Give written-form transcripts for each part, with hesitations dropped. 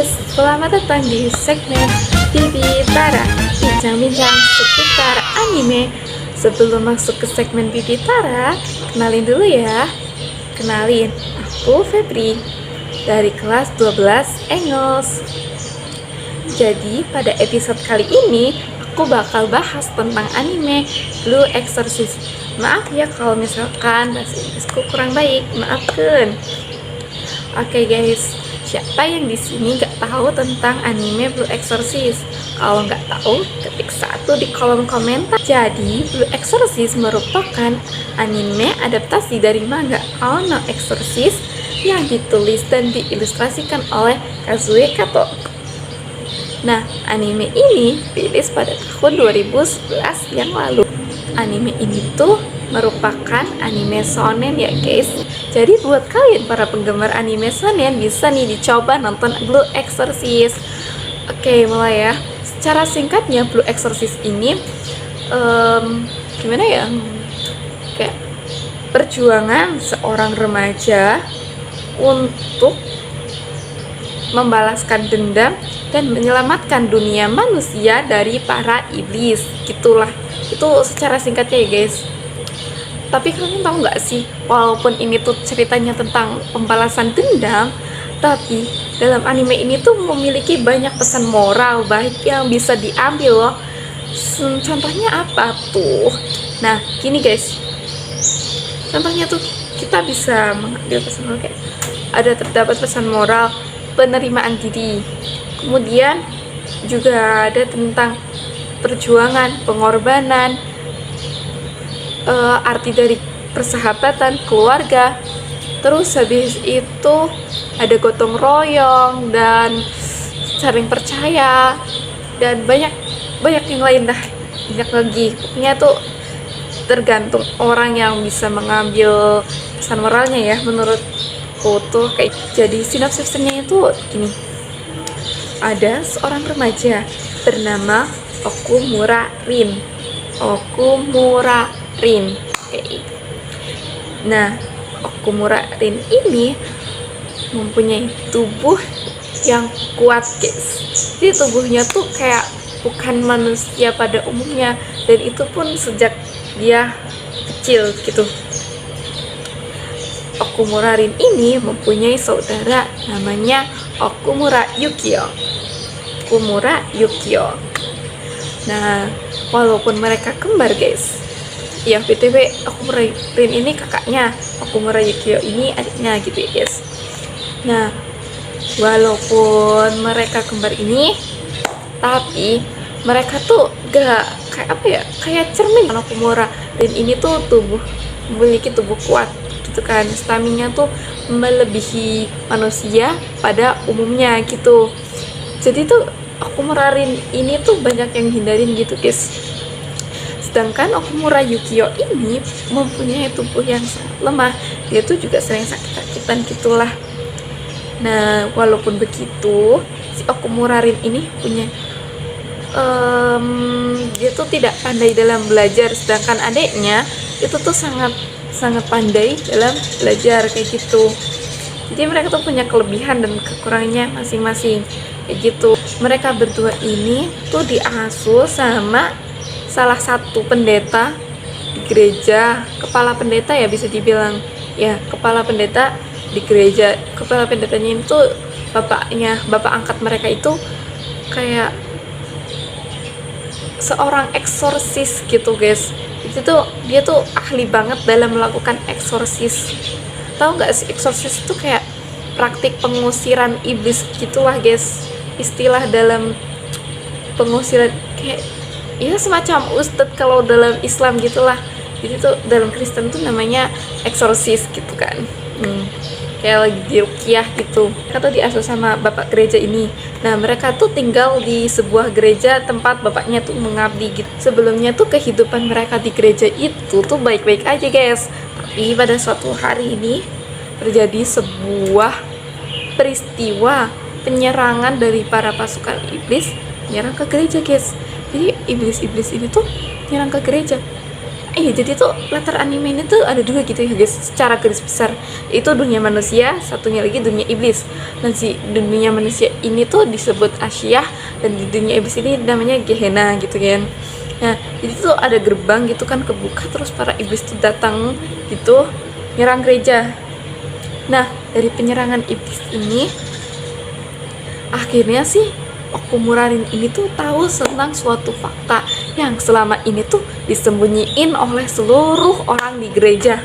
guys, selamat datang di segmen Bibi Tara, bincang-bincang seputar anime. Sebelum masuk ke segmen Bibi Tara, kenalin dulu ya. Kenalin, aku Febri dari kelas 12 Engels. Jadi pada episode kali ini aku bakal bahas tentang anime Blue Exorcist. Maaf ya kalau misalkan bahasa Inggrisku kurang baik, maafkan. Oke guys, siapa yang di sini nggak tahu tentang anime Blue Exorcist? Kalau nggak tahu, ketik 1 di kolom komentar. Jadi, Blue Exorcist merupakan anime adaptasi dari manga Ao no Exorcist yang ditulis dan diilustrasikan oleh Kazue Kato. Nah, anime ini rilis pada tahun 2011 yang lalu. Anime ini tuh merupakan anime shonen ya guys. Jadi buat kalian para penggemar anime shonen bisa nih dicoba nonton Blue Exorcist. Oke, mulai ya. Secara singkatnya Blue Exorcist ini gimana ya? Kayak perjuangan seorang remaja untuk membalaskan dendam dan menyelamatkan dunia manusia dari para iblis. Gitulah. Itu secara singkatnya ya guys. Tapi kalian tahu nggak sih, walaupun ini tuh ceritanya tentang pembalasan dendam, tapi dalam anime ini tuh memiliki banyak pesan moral baik yang bisa diambil loh. Contohnya apa tuh? Nah, gini guys. Contohnya tuh kita bisa mengambil pesan moral kayak terdapat pesan moral penerimaan diri. Kemudian juga ada tentang perjuangan, pengorbanan, arti dari persahabatan, keluarga. Terus habis itu ada gotong royong dan saling percaya dan banyak yang lain dah, banyak lagi. Pokoknya tuh tergantung orang yang bisa mengambil pesan moralnya ya. Menurutku tuh kayak jadi sinopsisnya itu gini. Ada seorang remaja bernama Okumura Rin. Nah, Okumura Rin ini mempunyai tubuh yang kuat guys. Jadi tubuhnya tuh kayak bukan manusia pada umumnya, dan itu pun sejak dia kecil gitu. Okumura Rin ini mempunyai saudara namanya Okumura Yukio. Nah, walaupun mereka kembar guys, ya BTW Okumura Rin ini kakaknya, Okumura Yukio ini adiknya gitu ya guys. Nah, walaupun mereka kembar ini, tapi mereka tuh gak kayak apa ya, kayak cermin. Okumura Rin ini tuh memiliki tubuh kuat gitu kan, stamina tuh melebihi manusia pada umumnya gitu. Jadi tuh Okumura Rin ini tuh banyak yang hindarin gitu guys. Sedangkan Okumura Yukio ini mempunyai tubuh yang sangat lemah. Dia tuh juga sering sakit-sakitan gitulah. Nah, walaupun begitu, si Okumura Rin ini punya dia tuh tidak pandai dalam belajar, sedangkan adiknya itu tuh sangat pandai dalam belajar kayak gitu. Jadi mereka tuh punya kelebihan dan kekurangannya masing-masing kayak gitu. Mereka berdua ini tuh diasuh sama salah satu pendeta di gereja, kepala pendeta ya bisa dibilang ya, kepala pendeta di gereja. Kepala pendetanya itu bapak angkat mereka itu kayak seorang eksorsis gitu guys. Itu tuh dia tuh ahli banget dalam melakukan eksorsis. Tahu nggak sih, eksorsis itu kayak praktik pengusiran iblis gitulah guys. Istilah dalam pengusiran kayak ya semacam ustadz kalau dalam Islam gitulah. Jadi tuh dalam Kristen tuh namanya eksorsis gitu kan. Kayak lagi diruqyah gitu. Mereka tuh diasuh sama bapak gereja ini. Nah, mereka tuh tinggal di sebuah gereja tempat bapaknya tuh mengabdi gitu. Sebelumnya tuh kehidupan mereka di gereja itu tuh baik-baik aja guys. Tapi pada suatu hari ini terjadi sebuah peristiwa penyerangan dari para pasukan iblis menyerang ke gereja guys. Jadi iblis-iblis ini tuh menyerang ke gereja. Jadi tuh latar anime ini tuh ada dua gitu ya guys, secara garis besar. Itu dunia manusia, satunya lagi dunia iblis. Nah si dunia manusia ini tuh disebut Asyah, dan di dunia iblis ini namanya Gehenna gitu kan. Nah jadi tuh ada gerbang gitu kan kebuka, terus para iblis tuh datang gitu nyerang gereja. Nah dari penyerangan iblis ini akhirnya sih Okumurarin ini tuh tahu tentang suatu fakta yang selama ini tuh disembunyiin oleh seluruh orang di gereja.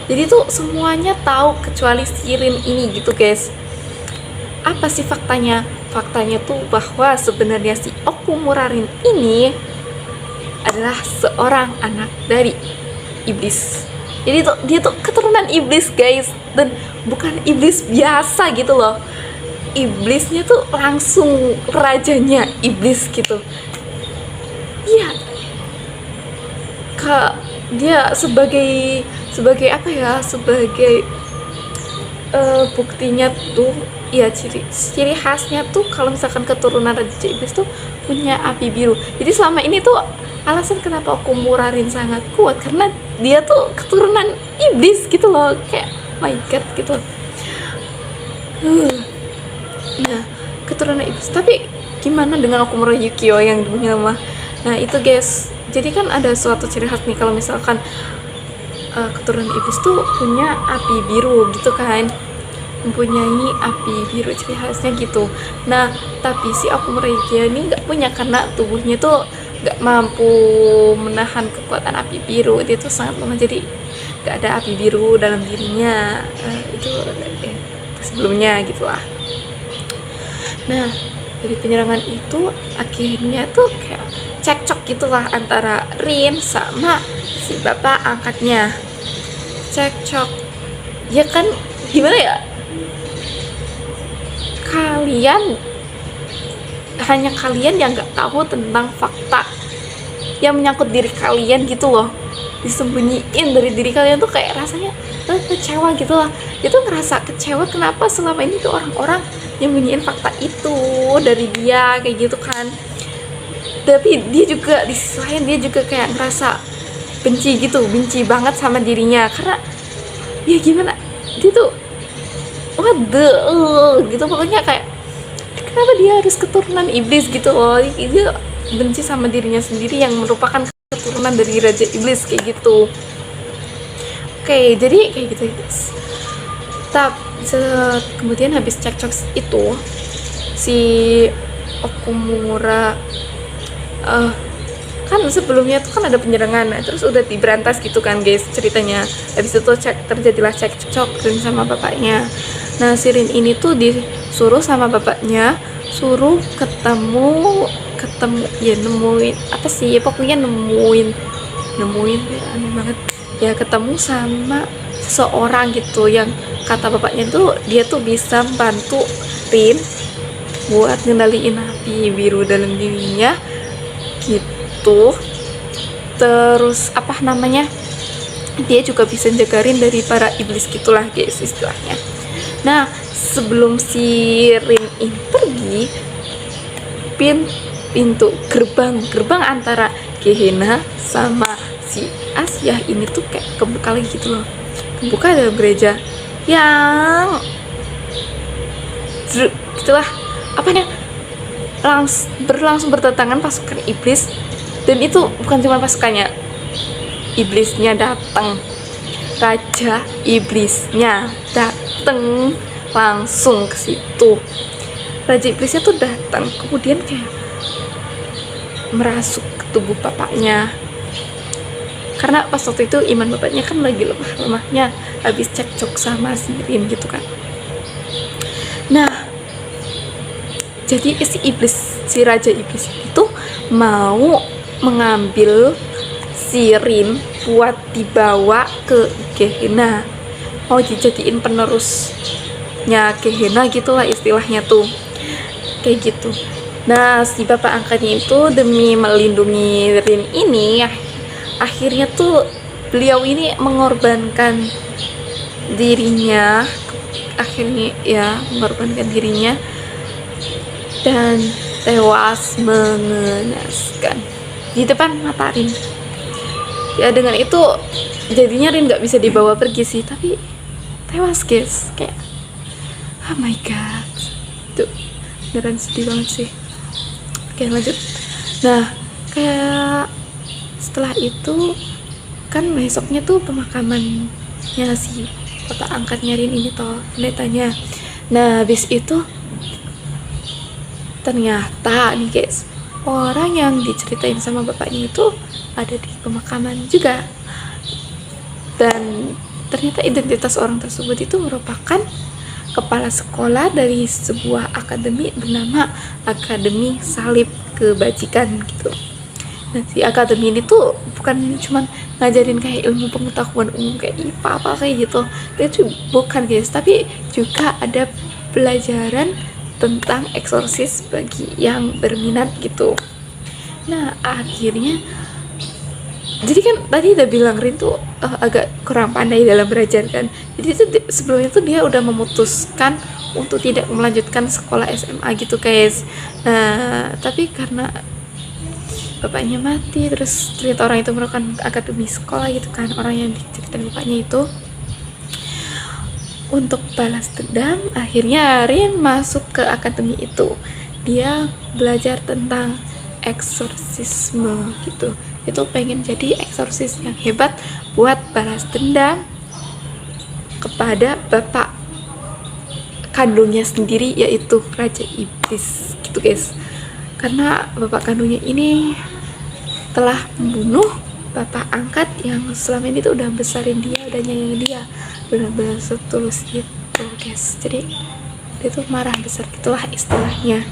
Jadi tuh semuanya tahu kecuali si Rin ini gitu guys. Apa sih faktanya? Faktanya tuh bahwa sebenarnya si Okumurarin ini adalah seorang anak dari iblis. Jadi tuh dia tuh keturunan iblis guys, dan bukan iblis biasa gitu loh. Iblisnya tuh langsung rajanya iblis gitu. Iya, dia sebagai apa ya, sebagai buktinya tuh ya, ciri khasnya tuh kalau misalkan keturunan raja iblis tuh punya api biru. Jadi selama ini tuh alasan kenapa Okumurarin sangat kuat karena dia tuh keturunan iblis gitu loh, kayak my god gitu. Nah, keturunan iblis. Tapi gimana dengan Okumura Yukio yang dulunya mah? Nah, itu guys. Jadi kan ada suatu ciri khas nih kalau misalkan keturunan iblis tuh punya api biru gitu kan. Mempunyai api biru, ciri khasnya gitu. Nah, tapi si Okumura Yukio ini nggak punya karena tubuhnya tuh nggak mampu menahan kekuatan api biru. Dia tuh sangat lemah, jadi nggak ada api biru dalam dirinya. Itu sebelumnya gitulah. Nah dari penyerangan itu akhirnya tuh kayak cekcok gitulah antara Rin sama si bapak angkatnya. Cekcok ya kan, gimana ya, hanya kalian yang nggak tahu tentang fakta yang menyangkut diri kalian gitu loh, disembunyiin dari diri kalian tuh kayak rasanya kecewa gitu lah. Dia tuh ngerasa kecewa kenapa selama ini tuh orang-orang nyembunyiin fakta itu dari dia kayak gitu kan. Tapi dia juga di sisi lain dia juga kayak ngerasa benci gitu, benci banget sama dirinya karena ya gimana, dia tuh what the gitu, pokoknya kayak kenapa dia harus keturunan iblis gitu loh. Dia benci sama dirinya sendiri yang merupakan keturunan dari raja iblis kayak gitu. Oke, jadi kayak gitu guys. Kemudian habis cekcok itu si Okumura kan sebelumnya tuh kan ada penyerangan, terus udah diberantas gitu kan guys ceritanya. Habis itu terjadilah cekcok Rin sama bapaknya. Nah si Rin ini tuh disuruh sama bapaknya suruh ketemu ya, nemuin apa sih ya, pokoknya nemuin ya, aneh banget ya, ketemu sama seseorang gitu yang kata bapaknya tuh dia tuh bisa bantu Rin buat ngendaliin api biru dalam dirinya gitu. Terus apa namanya, dia juga bisa jagain dari para iblis gitulah guys istilahnya. Nah sebelum si Rin ini pergi, pintu gerbang antara Gehenna sama si Asyah ini tuh kayak kebuka lagi gitu loh. Kebuka dalam gereja yang gitulah apanya, berlangsung berdatangan pasukan iblis. Dan itu bukan cuma pasukannya, iblisnya datang, raja iblisnya datang langsung ke situ. Raja iblisnya tuh datang, kemudian kayak merasuk ke tubuh bapaknya karena pas waktu itu iman bapaknya kan lagi lemah-lemahnya habis cekcok sama si Rin gitu kan. Nah jadi si raja iblis itu mau mengambil si Rin buat dibawa ke Gehenna, mau dijadiin penerusnya Gehenna gitulah istilahnya tuh kayak gitu. Nah si bapak angkatnya itu demi melindungi Rin ini akhirnya tuh beliau ini mengorbankan dirinya, dan tewas mengenaskan di depan mata Rin. Ya dengan itu jadinya Rin nggak bisa dibawa pergi sih, tapi tewas guys, kayak oh my god, itu beneran sedih banget sih. Oke lanjut. Nah kayak setelah itu kan besoknya tuh pemakamannya si bapak angkatnya Rin ini toh, pendetanya. Nah habis itu ternyata nih guys, orang yang diceritain sama bapaknya itu ada di pemakaman juga, dan ternyata identitas orang tersebut itu merupakan kepala sekolah dari sebuah akademi bernama Akademi Salib Kebajikan gitu. Nah si akademi ini tuh bukan cuman ngajarin kayak ilmu pengetahuan umum kayak IPA apa kayak gitu, itu bukan guys, tapi juga ada pelajaran tentang eksorsis bagi yang berminat gitu. Nah akhirnya jadi kan tadi udah bilang Rin tuh agak kurang pandai dalam belajar kan, jadi itu sebelumnya tuh dia udah memutuskan untuk tidak melanjutkan sekolah SMA gitu guys. Nah tapi karena bapaknya mati, terus ternyata orang itu merupakan akademi sekolah gitu kan, orang yang diceritain bapaknya itu, untuk balas dendam akhirnya Rin masuk ke akademi itu. Dia belajar tentang eksorsisme gitu, itu pengen jadi eksorsis yang hebat buat balas dendam kepada bapak kandungnya sendiri, yaitu Raja Iblis gitu guys. Karena bapak kandungnya ini telah membunuh bapak angkat yang selama ini tuh udah besarin dia, udah nyayangin dia, benar-benar setulus itu guys. Jadi dia tuh marah besar gitulah istilahnya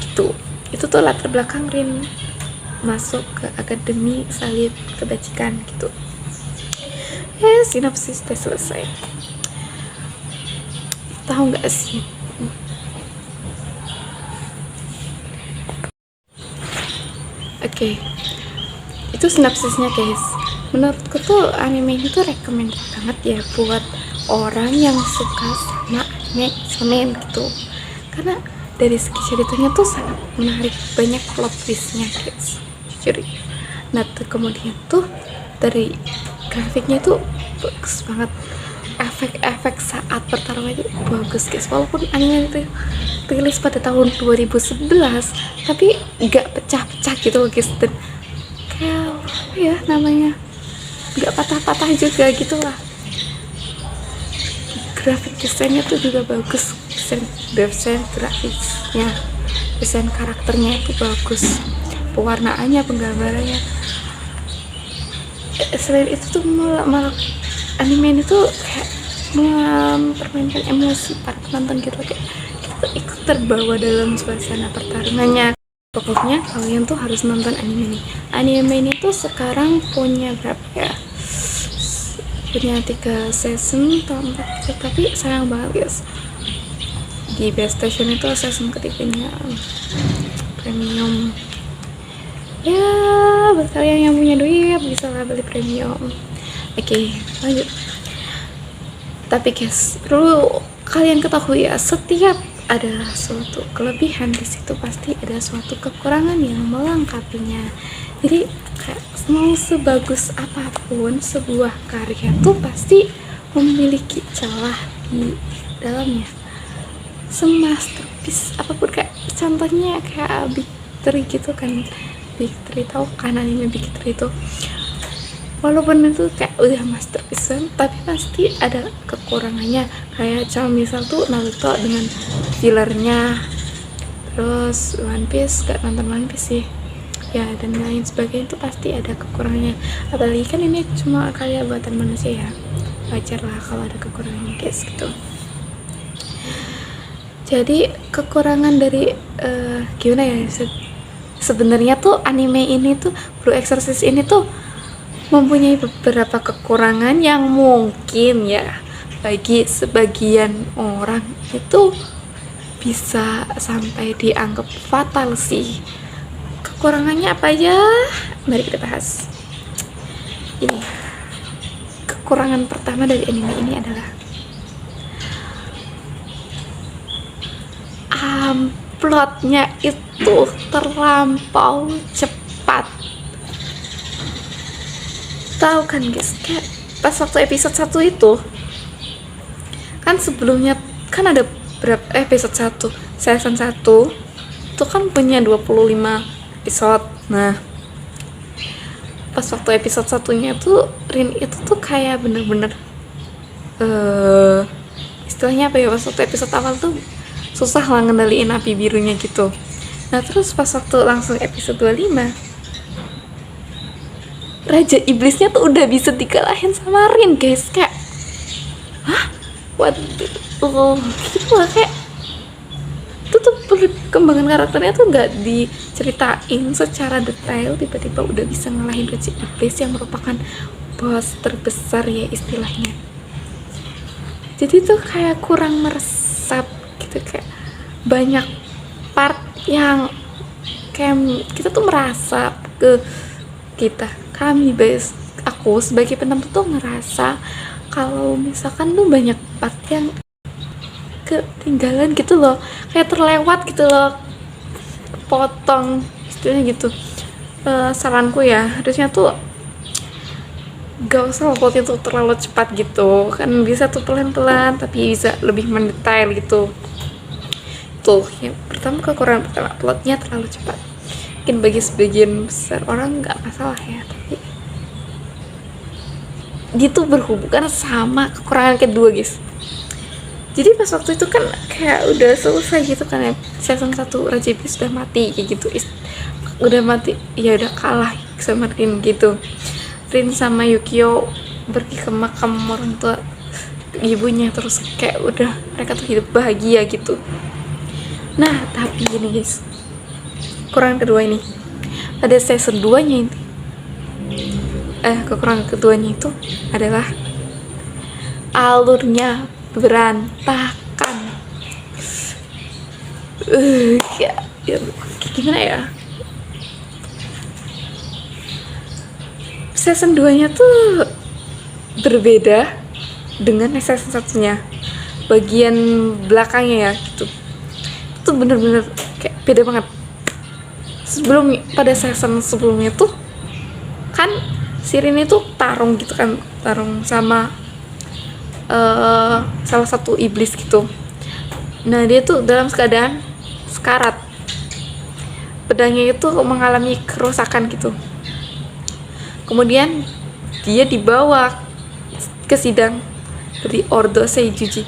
gitu. Itu tuh latar belakang Rin masuk ke Akademi Salib Kebajikan gitu. Sinopsis udah selesai. Tahu nggak sih, oke, itu sinopsisnya guys. Menurutku tuh anime ini tuh recommended banget ya buat orang yang suka sama anime shonen gitu, karena dari segi ceritanya tuh sangat menarik, banyak plot twistnya guys, jujur. Nah kemudian tuh dari grafiknya tuh bagus banget, efek-efek saat pertarungan itu bagus guys. Walaupun anime itu rilis pada tahun 2011 tapi nggak pecah-pecah gitu loh guys, dan kayak apa ya namanya, nggak patah-patah juga gitu lah. Grafik desainnya tuh juga bagus, desain grafisnya, desain karakternya itu bagus, pewarnaannya, penggambarannya. Selain itu tuh malah anime ini tuh kayak mempermainkan emosi para penonton gitu, kayak kita ikut terbawa dalam suasana pertarungannya. Pokoknya kalian tuh harus nonton anime ini. Anime ini tuh sekarang punya berapa ya, punya 3 season atau 4 gitu, tapi sayang banget guys, di Best Station itu season ketiganya premium ya. Buat kalian yang punya duit bisa lah beli premium. Oke, lanjut. Tapi guys, perlu kalian ketahui ya, setiap ada suatu kelebihan di situ pasti ada suatu kekurangan yang melengkapinya. Jadi kayak mau sebagus apapun sebuah karya tuh pasti memiliki celah di dalamnya. Semasterpiece apapun, kayak contohnya kayak Big 3 gitu kan. Big 3 tahu kan anime Big 3 itu, walaupun itu kayak udah masterpiece tapi pasti ada kekurangannya. Kayak misal tuh Naruto dengan fillernya, terus One Piece, gak nonton One Piece sih ya, dan lain sebagainya, itu pasti ada kekurangannya. Apalagi kan ini cuma karya buatan manusia ya, wajar lah kalau ada kekurangannya guys gitu. Jadi kekurangan dari gimana ya, sebenarnya tuh anime ini tuh, Blue Exorcist ini tuh mempunyai beberapa kekurangan yang mungkin ya bagi sebagian orang itu bisa sampai dianggap fatal sih. Kekurangannya apa aja? Mari kita bahas. Ini kekurangan pertama dari anime ini adalah plotnya itu terlampau cepat. tahu kan guys, kayak pas waktu episode 1 itu kan, sebelumnya kan ada berapa episode 1 season 1 itu kan punya 25 episode. Nah, pas waktu episode satunya tuh Rin itu tuh kayak bener-bener istilahnya apa ya, pas waktu episode awal tuh susah lah ngendaliin api birunya gitu. Nah terus pas waktu langsung episode 25, Raja Iblisnya tuh udah bisa dikalahin sama Rin guys. Kayak hah? What? Gitu lah, kayak itu tuh perkembangan karakternya tuh nggak diceritain secara detail, tiba-tiba udah bisa ngalahin Raja Iblis yang merupakan bos terbesar ya istilahnya. Jadi tuh kayak kurang meresap gitu, kayak banyak part yang kayak kita tuh merasa kami aku sebagai penonton tuh ngerasa kalau misalkan tuh banyak part yang ketinggalan gitu loh, kayak terlewat gitu loh, potong istilahnya gitu. Saranku ya, harusnya tuh gak usah uploadnya tuh terlalu cepat gitu kan, bisa tuh pelan-pelan tapi bisa lebih mendetail gitu. Tuh yang pertama, kekurangan pertama, uploadnya terlalu cepat. Mungkin bagi sebagian besar orang nggak masalah ya, tapi itu berhubungan sama kekurangan kedua guys. Jadi pas waktu itu kan kayak udah selesai gitu kan ya, season 1 Raja Iblis sudah mati kayak gitu, udah mati ya, udah kalah sama Rin gitu. Rin sama Yukio pergi ke makam orang tua ibunya, terus kayak udah mereka tuh hidup bahagia gitu. Nah tapi gini guys, kekurangan kedua ini pada season 2 nya ini, kekurangan keduanya itu adalah alurnya berantakan. Ya gimana ya, season 2 nya tuh berbeda dengan season 1 nya, bagian belakangnya ya gitu, itu bener-bener kayak beda banget. Pada season sebelumnya tuh kan Sirin itu tarung gitu kan, tarung sama salah satu iblis gitu. Nah dia tuh dalam keadaan sekarat, pedangnya itu mengalami kerusakan gitu. Kemudian dia dibawa ke sidang dari Ordo Seijuji.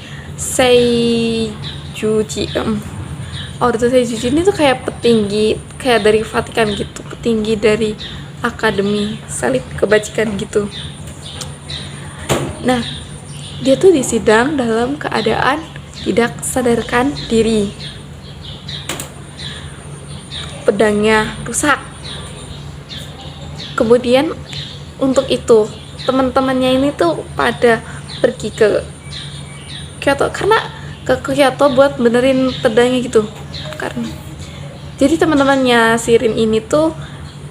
Ordo Seijuji ini tuh kayak petinggi, kayak dari Vatikan gitu, petinggi dari Akademi Salib Kebajikan gitu. Nah dia tuh disidang dalam keadaan tidak sadarkan diri, pedangnya rusak. Kemudian untuk itu teman-temannya ini tuh pada pergi ke Kyoto, karena ke Kyoto buat benerin pedangnya gitu. Karena jadi teman-temannya Sirin ini tuh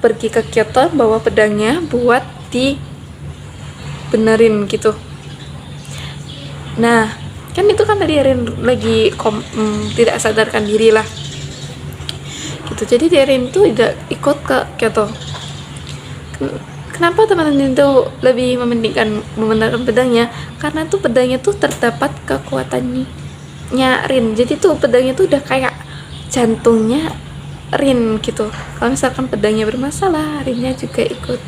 pergi ke Kyoto bawa pedangnya buat dibenerin gitu. Nah kan itu kan tadi Rin lagi tidak sadarkan diri lah gitu. Jadi Rin tuh tidak ikut ke Kyoto. Kenapa teman-teman itu lebih mementingkan membenarkan pedangnya? Karena tuh pedangnya tuh terdapat kekuatannya Rin. Jadi tuh pedangnya tuh udah kayak jantungnya Rin gitu. Kalau misalkan pedangnya bermasalah, Rinnya juga ikut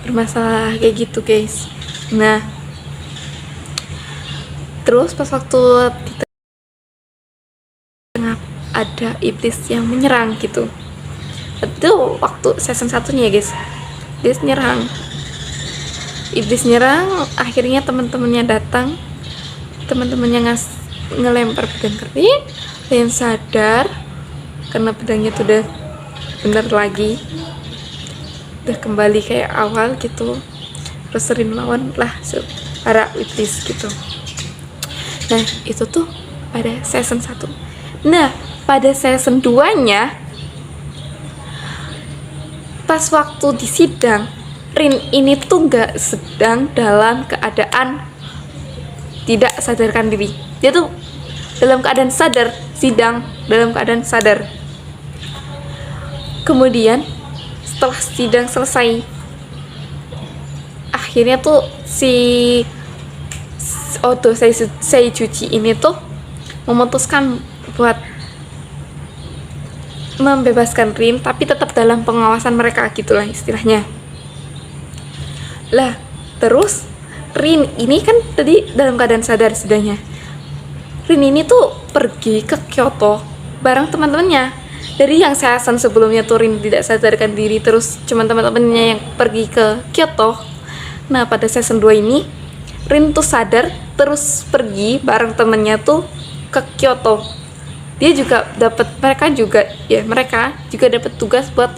bermasalah kayak gitu guys. Nah terus pas waktu di tengah ada iblis yang menyerang gitu, itu waktu season 1-nya ya guys, dia nyerang, iblis nyerang, akhirnya teman-temannya datang, teman-temannya ngelempar pedang ke Rin. Rin sadar karena pedangnya tuh udah bener lagi, udah kembali kayak awal gitu. Terus Rin melawan lah para iblis gitu. Nah itu tuh pada season 1. Nah pada season 2 nya pas waktu di sidang, Rin ini tuh gak sedang dalam keadaan tidak sadarkan diri. Dia tuh dalam keadaan sadar, sidang dalam keadaan sadar. Kemudian setelah sidang selesai, akhirnya tuh si Odo Seijuchi ini tuh memutuskan buat membebaskan Rin, tapi tetap dalam pengawasan mereka gitulah istilahnya. Lah, terus Rin ini kan tadi dalam keadaan sadar setidaknya. Rin ini tuh pergi ke Kyoto bareng teman-temannya. Dari yang season sebelumnya tuh Rin tidak sadarkan diri, terus cuman teman-temannya yang pergi ke Kyoto. Nah, pada season 2 ini Rin tuh sadar terus pergi bareng temennya tuh ke Kyoto. Dia juga mereka juga dapat tugas buat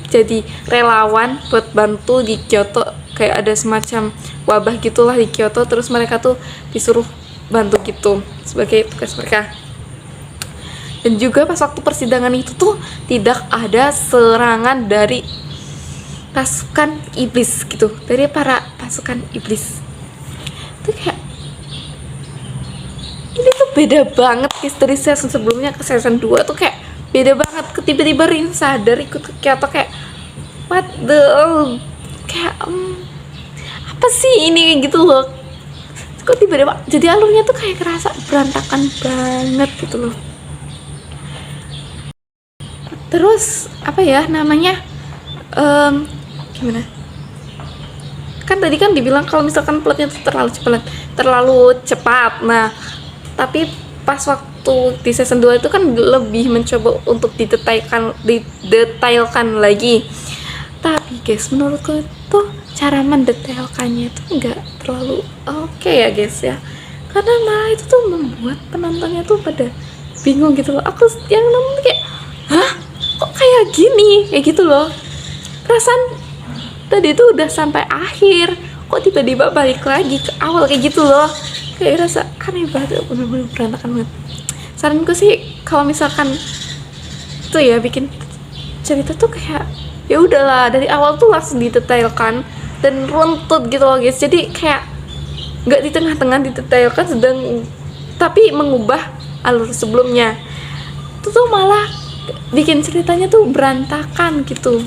jadi relawan buat bantu di Kyoto, kayak ada semacam wabah gitulah di Kyoto, terus mereka tuh disuruh bantu gitu sebagai tugas mereka. Dan juga pas waktu persidangan itu tuh tidak ada serangan dari pasukan iblis gitu, dari para pasukan iblis. Itu kayak ini tuh beda banget guys, dari season sebelumnya ke season 2 tuh kayak beda banget. Tiba-tiba Rin sadar ikut ke Kyoto, kayak what the kayak apa sih ini gitu loh. Kok tiba-tiba jadi alurnya tuh kayak kerasa berantakan banget gitu loh. Terus apa ya namanya, gimana, kan tadi kan dibilang kalau misalkan plotnya tuh terlalu cepat. Nah, tapi pas waktu di season 2 itu kan lebih mencoba untuk didetailkan lagi. Tapi guys, menurutku itu cara mendetailkannya itu nggak terlalu oke ya guys ya, karena malah itu tuh membuat penontonnya tuh pada bingung gitu loh. Aku yang nonton kayak, hah, kok kayak gini, kayak gitu loh. Perasaan tadi tuh udah sampai akhir, kok tiba-tiba balik lagi ke awal kayak gitu loh. Kayak rasa aneh banget, bener-bener berantakan banget. Saranku sih kalau misalkan tuh ya bikin cerita tuh kayak ya udahlah dari awal tuh langsung didetailkan dan runtut gitu loh guys. Jadi kayak nggak di tengah-tengah didetailkan tapi mengubah alur sebelumnya. Itu tuh malah bikin ceritanya tuh berantakan gitu.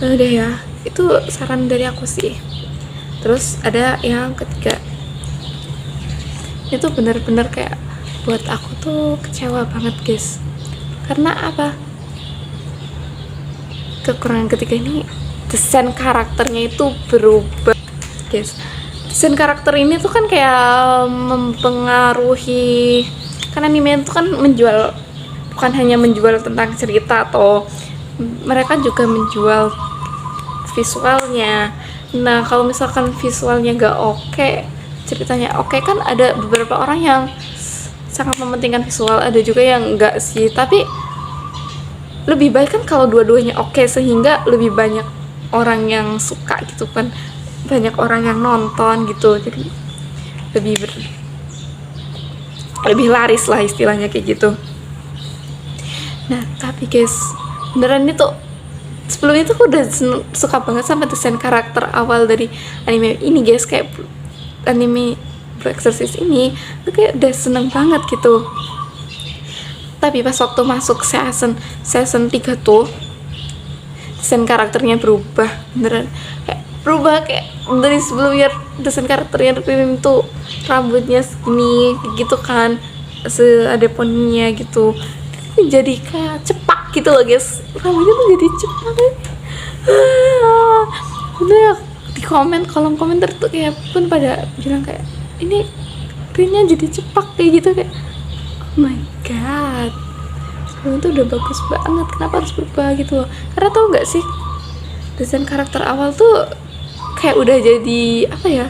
Udah ya, itu saran dari aku sih. Terus ada yang ketiga, itu benar-benar kayak buat aku tuh kecewa banget guys. Karena apa? Kekurangan ketiga ini, desain karakternya itu berubah guys. Desain karakter ini tuh kan kayak mempengaruhi, kan anime itu kan menjual, bukan hanya menjual tentang cerita, atau mereka juga menjual visualnya. Nah, kalau misalkan visualnya nggak oke, ceritanya oke, kan ada beberapa orang yang sangat mementingkan visual, ada juga yang enggak sih. Tapi lebih baik kan kalau dua-duanya oke, sehingga lebih banyak orang yang suka gitu kan, banyak orang yang nonton gitu, jadi lebih laris lah istilahnya kayak gitu. Nah, tapi guys, beneran ini tuh sebelumnya tuh aku udah suka banget sama desain karakter awal dari anime ini guys. Kayak anime Blue Exorcist ini tuh kayak udah seneng banget gitu. Tapi pas waktu masuk season 3 tuh desain karakternya berubah, beneran kayak berubah. Kayak dari sebelumnya desain karakternya Rin tuh rambutnya segini gitu kan, ada poninya gitu, jadi kayak cepak gitu loh guys, rambutnya tuh jadi cepak. Udah di kolom komentar tuh kayak pun pada bilang kayak ini Rinnya jadi cepak kayak gitu, kayak oh my god, sebelum itu udah bagus banget, kenapa harus berubah gitu loh. Karena tau gak sih, desain karakter awal tuh kayak udah jadi apa ya,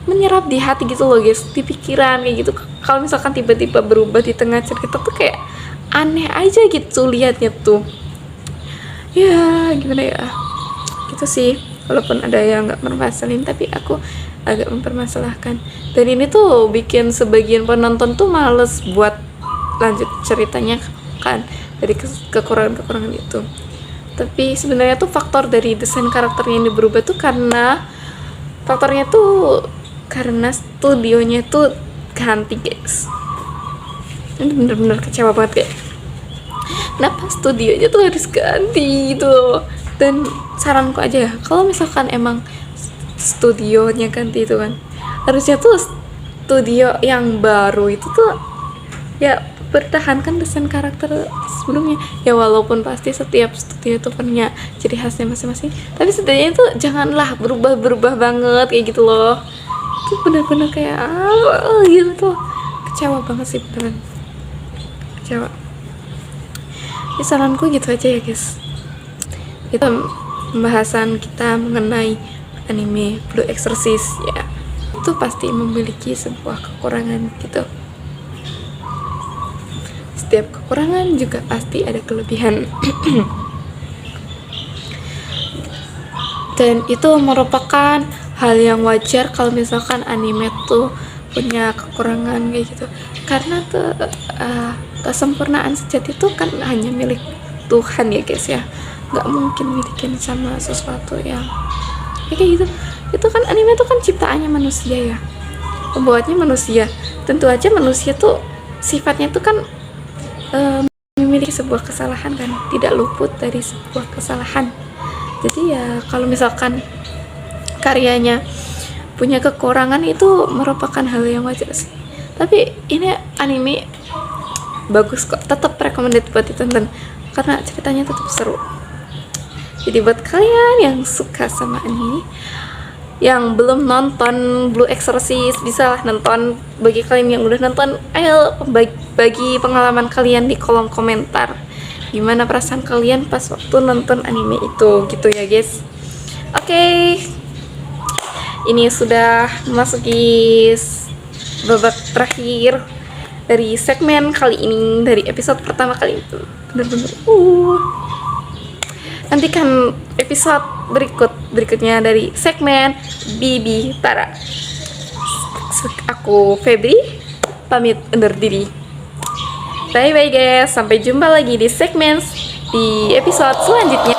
menyerap di hati gitu loh guys, di pikiran kayak gitu. Kalau misalkan tiba-tiba berubah di tengah cerita tuh kayak aneh aja gitu liatnya tuh. Ya gimana ya, gitu sih. Walaupun ada yang nggak mempermasalahin, tapi aku agak mempermasalahkan. Dan ini tuh bikin sebagian penonton tuh males buat lanjut ceritanya kan, dari kekurangan itu. Tapi sebenarnya tuh faktor dari desain karakternya ini berubah tuh karena studionya tuh ganti guys. Ini bener-bener kecewa banget kayak, kenapa studionya tuh harus ganti gitu loh. Dan saranku aja ya, kalau misalkan emang studionya ganti itu kan. Harusnya tuh studio yang baru itu tuh ya pertahankan desain karakter sebelumnya ya, walaupun pasti setiap studio itu punya ciri khasnya masing-masing, tapi setidaknya itu janganlah berubah banget kayak gitu loh. Itu bener-bener kayak gitu tuh, kecewa banget sih, beneran kecewa. Jadi saranku gitu aja ya guys, itu pembahasan kita mengenai anime Blue Exorcist ya. Itu pasti memiliki sebuah kekurangan gitu. Setiap kekurangan juga pasti ada kelebihan. Dan itu merupakan hal yang wajar kalau misalkan anime tuh punya kekurangan kayak gitu, karena tuh kesempurnaan sejati itu kan hanya milik Tuhan ya guys ya, nggak mungkin milikin sama sesuatu yang ya kayak gitu. Itu kan anime tuh kan ciptaannya manusia ya, pembuatnya manusia, tentu aja manusia tuh sifatnya tuh kan memiliki sebuah kesalahan kan, tidak luput dari sebuah kesalahan. Jadi ya kalau misalkan karyanya punya kekurangan itu merupakan hal yang wajar sih. Tapi ini anime bagus kok, tetap recommended buat ditonton karena ceritanya tetap seru. Jadi buat kalian yang suka sama anime, yang belum nonton Blue Exorcist, bisa lah nonton. Bagi kalian yang udah nonton, ayo bagi pengalaman kalian di kolom komentar, gimana perasaan kalian pas waktu nonton anime itu gitu ya guys. Oke, ini sudah memasuki babak terakhir dari segmen kali ini, dari episode pertama kali itu. Bener-bener nantikan episode berikutnya dari segmen Bibi Tara. Aku Febri, pamit undur diri. Bye bye guys, sampai jumpa lagi di segmen di episode selanjutnya.